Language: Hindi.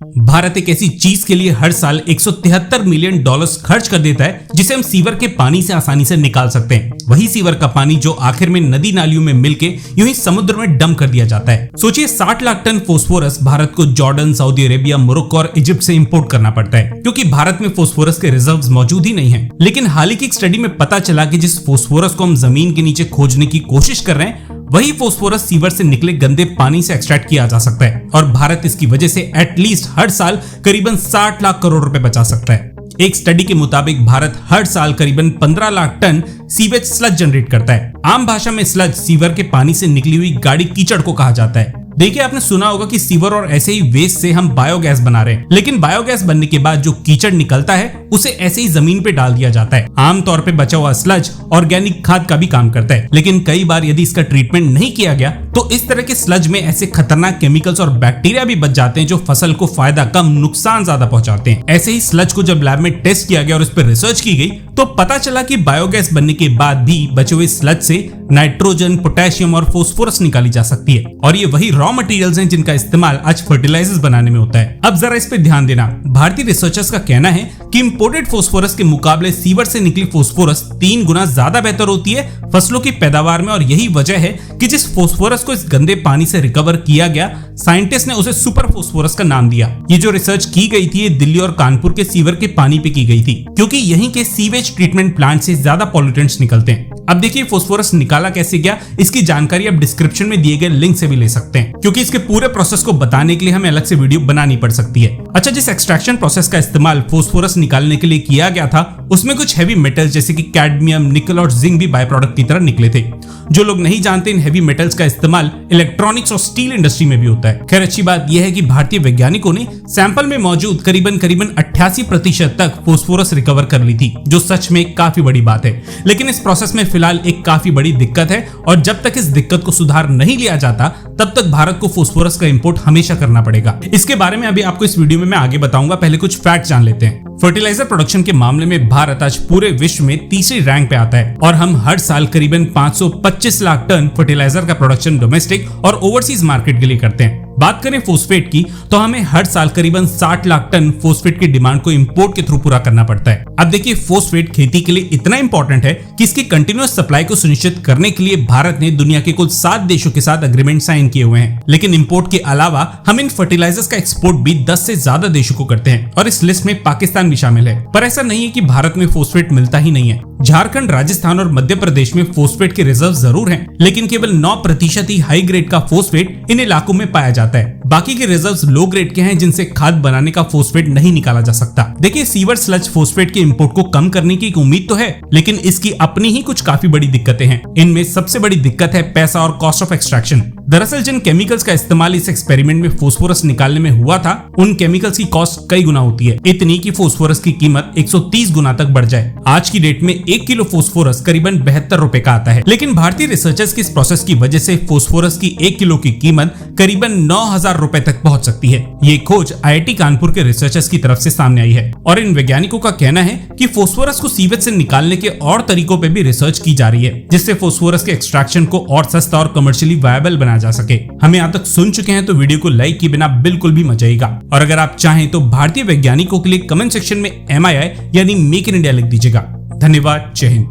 भारत एक ऐसी चीज के लिए हर साल 173 मिलियन डॉलर्स खर्च कर देता है जिसे हम सीवर के पानी से आसानी से निकाल सकते हैं। वही सीवर का पानी जो आखिर में नदी नालियों में मिलके यूं ही समुद्र में डंप कर दिया जाता है। सोचिए 60 लाख टन फोस्फोरस भारत को जॉर्डन, सऊदी अरेबिया, मोरक्को और इजिप्ट से इंपोर्ट करना पड़ता है क्योंकि भारत में फोस्फोरस के रिजर्व्स मौजूद ही नहीं है। लेकिन हाल ही की एक स्टडी में पता चला कि जिस फोस्फोरस को हम जमीन के नीचे खोजने की कोशिश कर रहे हैं वही फोस्फोरस सीवर से निकले गंदे पानी से एक्सट्रैक्ट किया जा सकता है और भारत इसकी वजह से एटलीस्ट हर साल करीबन 60 लाख करोड़ रुपए बचा सकता है। एक स्टडी के मुताबिक भारत हर साल करीबन 15 lakh ton sewage sludge generate करता है। आम भाषा में स्लज सीवर के पानी से निकली हुई गाढ़ी कीचड़ को कहा जाता है। देखिए, आपने सुना होगा कि सीवर और ऐसे ही वेस्ट से हम बायोगैस बना रहे हैं, लेकिन बायोगैस बनने के बाद जो कीचड़ निकलता है उसे ऐसे ही जमीन पे डाल दिया जाता है। आमतौर पे बचा हुआ स्लज ऑर्गेनिक खाद का भी काम करता है, लेकिन कई बार यदि इसका ट्रीटमेंट नहीं किया गया तो इस तरह के स्लज में ऐसे खतरनाक केमिकल्स और बैक्टीरिया भी बच जाते हैं जो फसल को फायदा कम नुकसान ज्यादा पहुंचाते हैं। ऐसे ही स्लज को जब लैब में टेस्ट किया गया और इस पर रिसर्च की गई तो पता चला कि बायोगैस बनने के बाद भी बचे हुए स्लज से नाइट्रोजन, पोटेशियम और फोस्फोरस निकाली जा सकती है और ये वही रॉ मटेरियल्स हैं जिनका इस्तेमाल आज फर्टिलाइजर्स बनाने में होता है। अब जरा इस पे ध्यान देना। भारतीय रिसर्चर्स का कहना है कि इंपोर्टेड फोस्फोरस के मुकाबले सीवर से निकली फोस्फोरस 3 गुना ज्यादा बेहतर होती है फसलों की पैदावार में और यही वजह है कि जिस फोस्फोरस को इस गंदे पानी से रिकवर किया गया साइंटिस्ट ने उसे सुपर फोस्फोरस का नाम दिया। ये जो रिसर्च की गई थी ये दिल्ली और कानपुर के सीवर के पानी पे की गई थी क्योंकि यहीं के सीवेज ट्रीटमेंट प्लांट से ज्यादा पॉल्यूटेंट्स निकलते हैं। अब देखिए फोस्फोरस निकाला कैसे गया, इसकी जानकारी आप डिस्क्रिप्शन में दिए गए लिंक से भी ले सकते हैं क्योंकि इसके पूरे प्रोसेस को बताने के लिए हमें अलग से वीडियो बनानी पड़ सकती है। अच्छा, जिस एक्सट्रैक्शन प्रोसेस का इस्तेमाल फोस्फोरस निकालने के लिए किया गया था उसमें कुछ हैवी मेटल्स जैसे कि कैडमियम, निकल और जिंक भी बाय प्रोडक्ट की तरह निकले थे। जो लोग नहीं जानते, इन हैवी मेटल्स का इस्तेमाल इलेक्ट्रॉनिक्स और स्टील इंडस्ट्री में भी होता है। खैर, अच्छी बात यह है कि भारतीय वैज्ञानिकों ने सैंपल में मौजूद करीबन 88% तक फोस्फोरस रिकवर कर ली थी, जो सच में काफी बड़ी बात है। लेकिन इस प्रोसेस में फिलहाल एक काफी बड़ी दिक्कत है और जब तक इस दिक्कत को सुधार नहीं लिया जाता तब तक भारत को फोस्फोरस का इंपोर्ट हमेशा करना पड़ेगा। इसके बारे में अभी आपको इस वीडियो में मैं आगे बताऊंगा, पहले कुछ फैक्ट जान लेते हैं। फर्टिलाइजर प्रोडक्शन के मामले में भारत आज पूरे विश्व में तीसरी रैंक पे आता है और हम हर साल करीबन 525 लाख टन फर्टिलाइजर का प्रोडक्शन डोमेस्टिक और ओवरसीज मार्केट के लिए करते हैं। बात करें फोस्फेट की तो हमें हर साल करीबन 60 लाख टन फोस्फेट की डिमांड को इंपोर्ट के थ्रू पूरा करना पड़ता है। अब देखिए, फोस्फेट खेती के लिए इतना इंपॉर्टेंट है कि इसकी कंटिन्यूअस सप्लाई को सुनिश्चित करने के लिए भारत ने दुनिया के कुल 7 देशों के साथ अग्रीमेंट साइन किए हुए हैं। लेकिन इंपोर्ट के अलावा हम इन फर्टिलाइजर्स का एक्सपोर्ट भी 10 से ज्यादा देशों को करते हैं और इस लिस्ट में पाकिस्तान भी शामिल है। पर ऐसा नहीं है कि भारत में फोस्फेट मिलता ही नहीं है। झारखंड, राजस्थान और मध्य प्रदेश में फोस्फेट के रिजर्व जरूर हैं, लेकिन केवल 9% ही हाई ग्रेड का फोस्फेट इन इलाकों में पाया जाता है। बाकी के रिजर्व्स लो ग्रेड के हैं जिनसे खाद बनाने का फोस्फेट नहीं निकाला जा सकता। देखिए, सीवर स्लज फोस्फेट के इंपोर्ट को कम करने की उम्मीद तो है, लेकिन इसकी अपनी ही कुछ काफी बड़ी दिक्कतें हैं। इनमें सबसे बड़ी दिक्कत है पैसा और कॉस्ट ऑफ एक्सट्रैक्शन। दरअसल जिन केमिकल्स का इस्तेमाल इस एक्सपेरिमेंट में फोस्फोरस निकालने में हुआ था उन केमिकल्स की कॉस्ट कई गुना होती है, इतनी कि फोस्फोरस की कीमत 130 गुना तक बढ़ जाए। आज की डेट में 1 किलो फोस्फोरस करीबन 72 रुपए का आता है, लेकिन भारतीय रिसर्चर्स की इस प्रोसेस की वजह से फोस्फोरस की 1 किलो की कीमत करीबन 9000 रुपए तक पहुंच सकती है। ये खोज IIT कानपुर के रिसर्चर्स की तरफ से सामने आई है और इन वैज्ञानिकों का कहना है कि फोस्फोरस को सीवेज से निकालने के और तरीकों पे भी रिसर्च की जा रही है जिससे फोस्फोरस के एक्सट्रैक्शन को और सस्ता और कमर्शियली वायबल बनाया जा सके। हमें यहाँ तक सुन चुके हैं तो वीडियो को लाइक किए बिना बिल्कुल भी मत जाइएगा और अगर आप चाहें तो भारतीय वैज्ञानिकों के लिए कमेंट सेक्शन में MII यानी मेक इन इंडिया लिख दीजिएगा। धन्यवाद। जय हिंद।